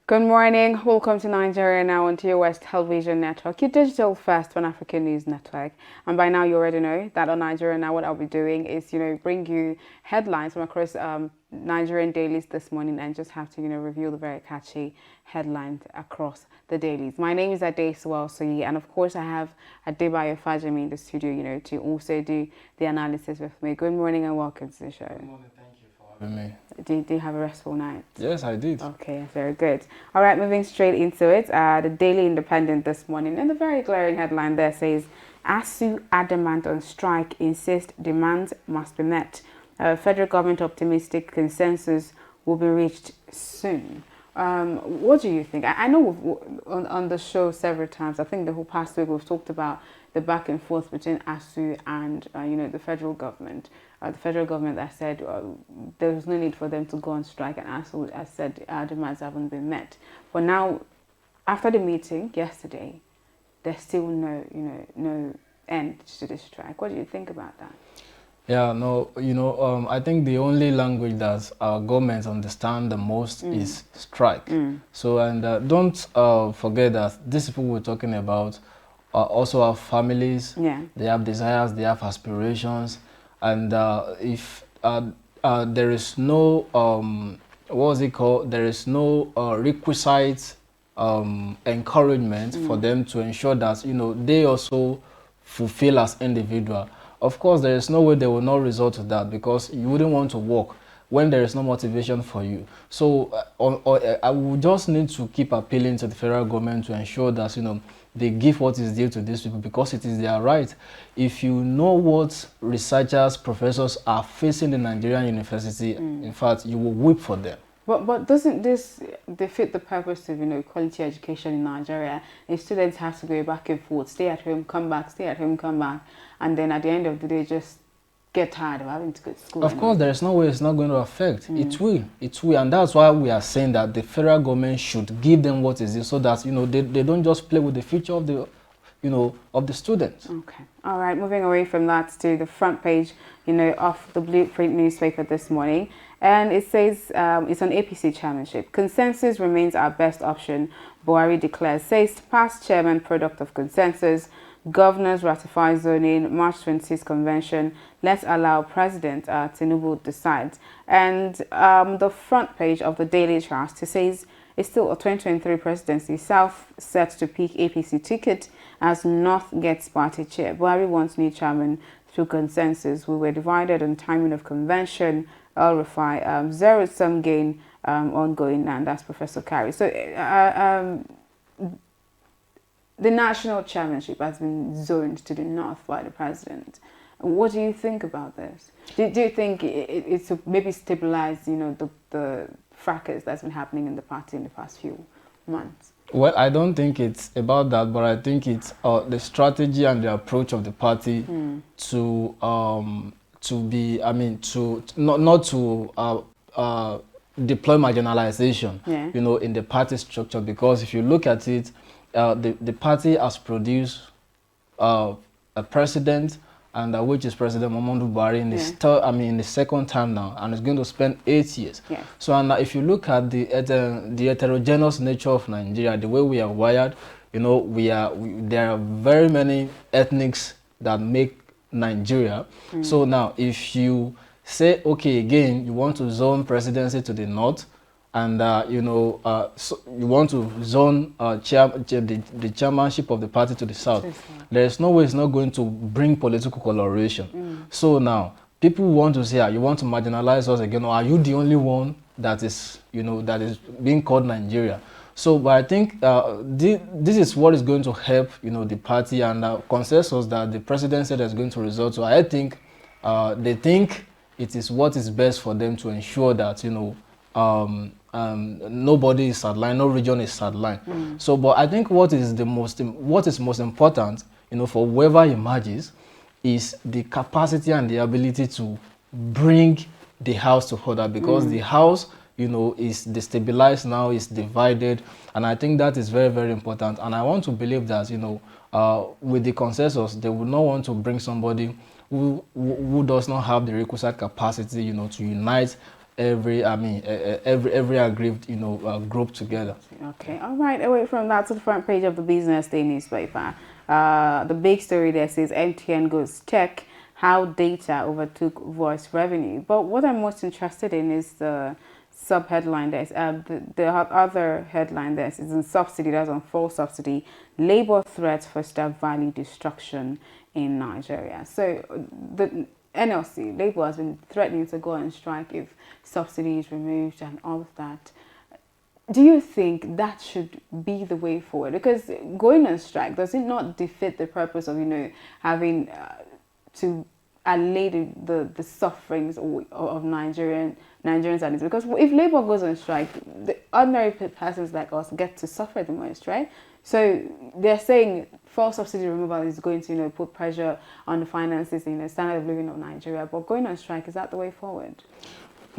Good morning. Welcome to Nigeria Now on TOS Television Network, your digital first Pan African news network. And by now you already know that on Nigeria Now, what I'll be doing is, bring you headlines from across Nigerian dailies this morning and just have to, review the very catchy headlines across the dailies. My name is Ade Suwelsoyi, and of course I have Adebayo Fajemi in the studio, to also do the analysis with me. Good morning and welcome to the show. Good morning. Me. Did you have a restful night? Yes, I did. Okay, very good. All right, moving straight into it. The Daily Independent this morning, and the very glaring headline there says, ASU adamant on strike, insist demands must be met. Federal government optimistic consensus will be reached soon. What do you think? I know we've, on the show several times, I think the whole past week we've talked about the back and forth between ASU and, the federal government. The federal government has said there was no need for them to go on strike, and ASU has said our demands haven't been met. But now, after the meeting yesterday, there's still no end to the strike. What do you think about that? Yeah, no, I think the only language that our government understand the most is strike. So, and don't forget that these people we're talking about also have families, they have desires, they have aspirations, and if there is no, what was it called, there is no requisite encouragement for them to ensure that, they also fulfill as individual. Of course, there is no way they will not resort to that, because you wouldn't want to work when there is no motivation for you. So I will just need to keep appealing to the federal government to ensure that, they give what is due to these people, because it is their right. If you know what researchers, professors are facing in Nigerian university, in fact, you will weep for them. But doesn't this defeat the purpose of quality education in Nigeria? If students have to go back and forth, stay at home, come back, stay at home, come back, and then at the end of the day just get tired of having to go to school. Of course, there is no way it's not going to affect. It will, and that's why we are saying that the federal government should give them what is it, so that they don't just play with the future of the of the students. Okay, all right. Moving away from that to the front page, of the Blueprint newspaper this morning, and it says it's an APC Championship. Consensus remains our best option. Buhari declares, says past chairman, product of consensus. Governors ratify zoning, March 26th convention. Let's allow President Tinubu decide. And the front page of the Daily Trust says it's still a 2023 presidency. South set to pick APC ticket as North gets party chair. Buhari wants new chairman through consensus. We were divided on timing of convention. El-Rufai, zero-sum gain ongoing, and that's Professor Kyari. So the national championship has been zoned to the north by the president. What do you think about this? Do you think it's to maybe stabilize, the fracas that's been happening in the party in the past few months? Well, I don't think it's about that, but I think it's the strategy and the approach of the party to be, not to deploy marginalization, in the party structure. Because if you look at it, the party has produced a president, and which is President Muhammadu Buhari in the second time now, and it's going to spend 8 years. So, and if you look at the heterogeneous nature of Nigeria, the way we are wired, there are very many ethnics that make Nigeria. So now, if you say, okay, again, you want to zone presidency to the north, and so you want to zone the chairmanship of the party to the south, there is no way it's not going to bring political coloration. So now, people want to say, you want to marginalize us again, or are you the only one that is, that is being called Nigeria? So, but I think this is what is going to help, the party, and consensus that the president said is going to result to. I think they think it is what is best for them to ensure that, nobody is sidelined, no region is sidelined. So, but I think what is most important, for whoever emerges, is the capacity and the ability to bring the house to order, because the house, is destabilized now, is divided, and I think that is very, very important. And I want to believe that, with the consensus, they would not want to bring somebody who does not have the requisite capacity, to unite every every aggrieved group together. Okay, all right. Away from that, to the front page of the Business Day newspaper, the big story there says MTN goes check how data overtook voice revenue. But what I'm most interested in is the sub-headline there. The other headline there is in subsidy, that's on full subsidy, labor threats for staff value destruction in Nigeria. So the NLC, Labour, has been threatening to go on strike if subsidy is removed and all of that. Do you think that should be the way forward? Because going on strike, does it not defeat the purpose of, having to allay the sufferings of Nigerians at least? Because if Labour goes on strike, the ordinary persons like us get to suffer the most, right? So they're saying full subsidy removal is going to, put pressure on the finances, standard of living of Nigeria. But going on strike, is that the way forward?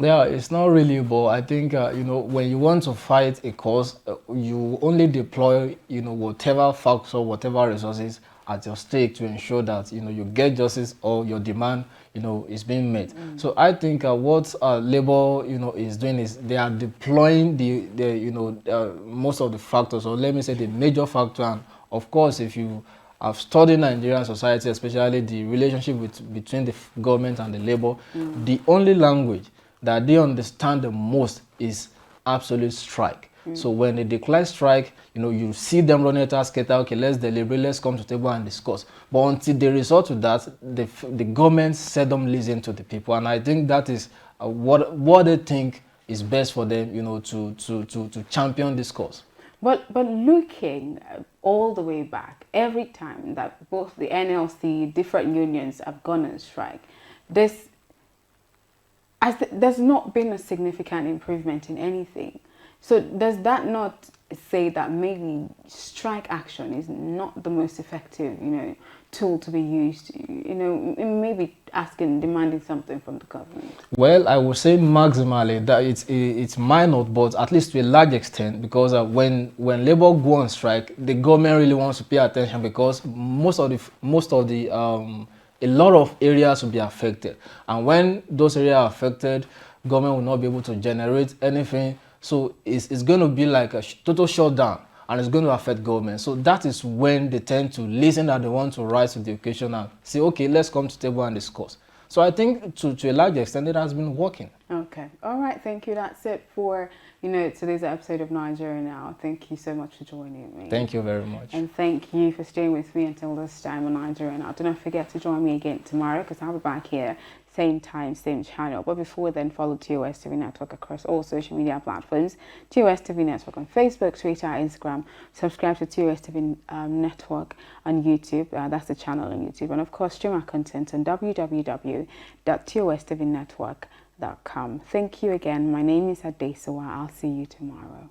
Yeah, it's not really, but I think, when you want to fight a cause, you only deploy, whatever facts or whatever resources at your stake to ensure that, you get justice or your demand, is being met. So I think what Labour, is doing is they are deploying most of the factors, or let me say the major factor. And of course, if you have studied Nigerian society, especially the relationship between the government and the Labour, the only language that they understand the most is absolute strike. So when they declare strike, you see them running at us, okay, let's deliberate, let's come to the table and discuss. But until they resort to that, the government seldom listen to the people, and I think that is what they think is best for them, to champion this cause. But looking all the way back, every time that both the NLC, different unions have gone on strike, there's not been a significant improvement in anything. So does that not say that maybe strike action is not the most effective, tool to be used, maybe demanding something from the government? Well, I would say maximally that it's minor, but at least to a large extent, because when Labour go on strike, the government really wants to pay attention, because a lot of areas will be affected, and when those areas are affected, government will not be able to generate anything. So it's going to be like a total shutdown, and it's going to affect government. So that is when they tend to listen, and they want to rise to the occasion and say, okay, let's come to the table and discuss. So I think to a large extent it has been working. Okay. All right. Thank you. That's it for, today's episode of Nigeria Now. Thank you so much for joining me. Thank you very much. And thank you for staying with me until this time on Nigeria Now. Do not forget to join me again tomorrow, because I'll be back here, same time, same channel. But before then, follow TOS TV Network across all social media platforms. TOS TV Network on Facebook, Twitter, Instagram. Subscribe to TOS TV Network on YouTube. That's the channel on YouTube. And of course, stream our content on www.tostvnetwork.com. Thank you again. My name is Adesowa. I'll see you tomorrow.